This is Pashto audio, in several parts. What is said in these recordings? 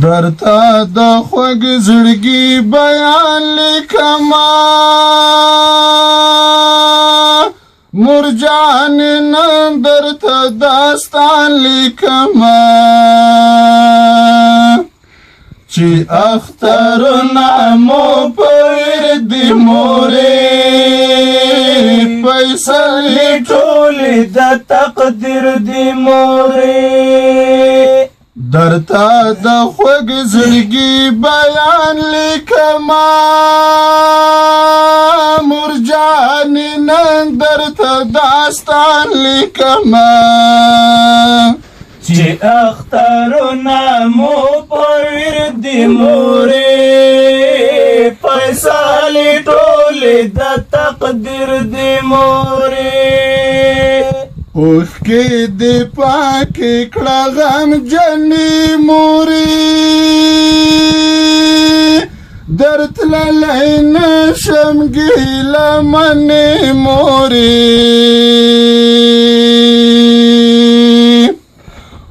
درته د خوږ زړګي بیان لیکما مرجان نن درته داستان لیکما چې اخترونه مو په ورد مورې فیصلې ټولې د تقدیر دی مورې درته د خوږ زړګي بیان لیکما مرجانې نن درته داستان لیکما چې اخترونه مو په ورد مورې فیصلې ټولې د تقدیر دی مورې اوښکې دې پاکې کړه غمجنې مورې درتللی نشم ګیله منې مورې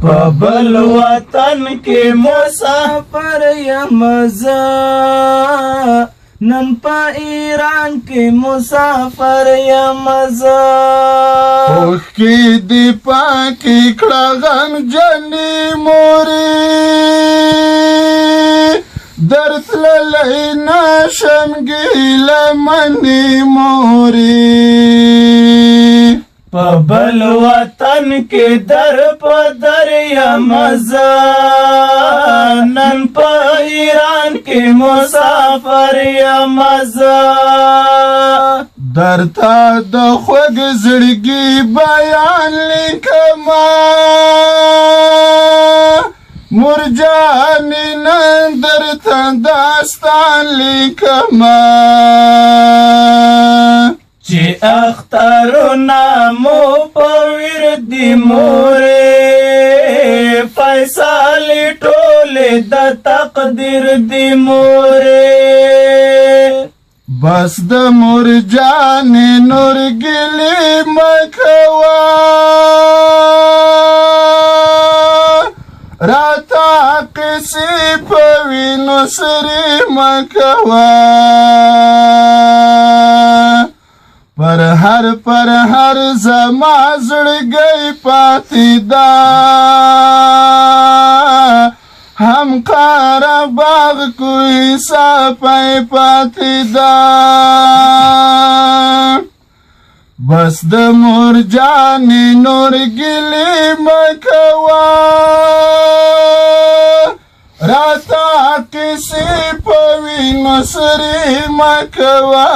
په بل وطن کې مسافر یم زه نن په ایران کې مسافر یم زه اوښکې دې پاکې کړه غمجنې مورې درتللی نشم ګیله منې مورې په بل وطن کې در په در یم زه نن په ایران کې مسافر یم زه درته د خوږ زړګي بیان لیکما مرجانې نن درته داستان لیکما چې اخترونه مو په ورد مورې فیصلې ټولې د تقدیر دی مورې بس د مرجانې نور ګلې مه کوه راته قصې په وینو سرې مه کوه پر هر زما زړګی پاتې ده هم قاره باغ کوی صفای پاتې ده بس د مرجانې نور ګلې مه کوه راته قصې په وینو سرې مه کوه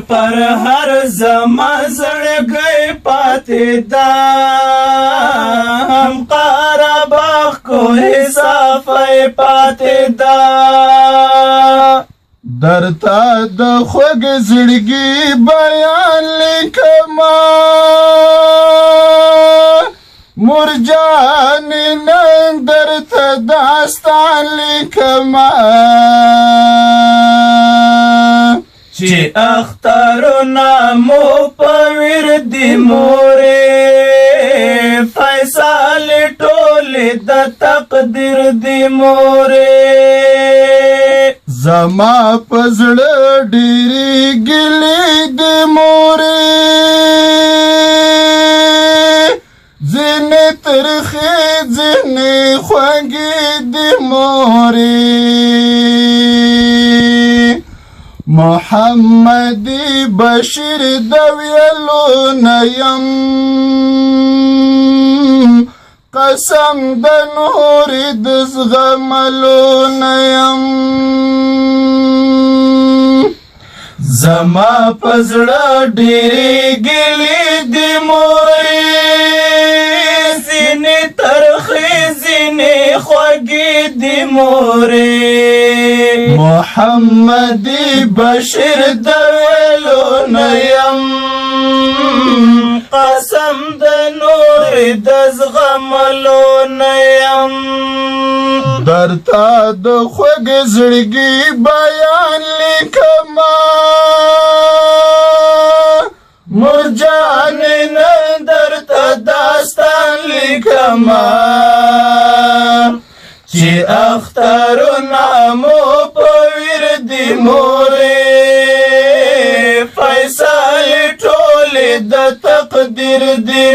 پر هر زما زړګی پاتې ده هم قاره باغ کوی صفای پاتې ده درته د خوږ زړګي بیان لیکما مرجانې نن درته داستان لیکما چې اخترونه مو په ورد مورې فیصلې ټولې د تقدیر دی مورې زما په زړه ډېرې ګیلې دي مورې ځینې ترخې ځینې خوږې دي مورې محمدي بشیر د ویلو نه یم قسم د نورې د زغملو نه یم زما په زړه ډېرې ګیلې دي مورې ځینې ترخې ځینې خوږې دي مورې محمدي بشیر د ویلو نه یم قسم د نورې د زغملو نه یم درته د خوږ زړګي بیان لیکما مرجانې نن درته داستان زغما چې اخترونه مو په وردي مورې فیصلې ټولې د تقدیر دي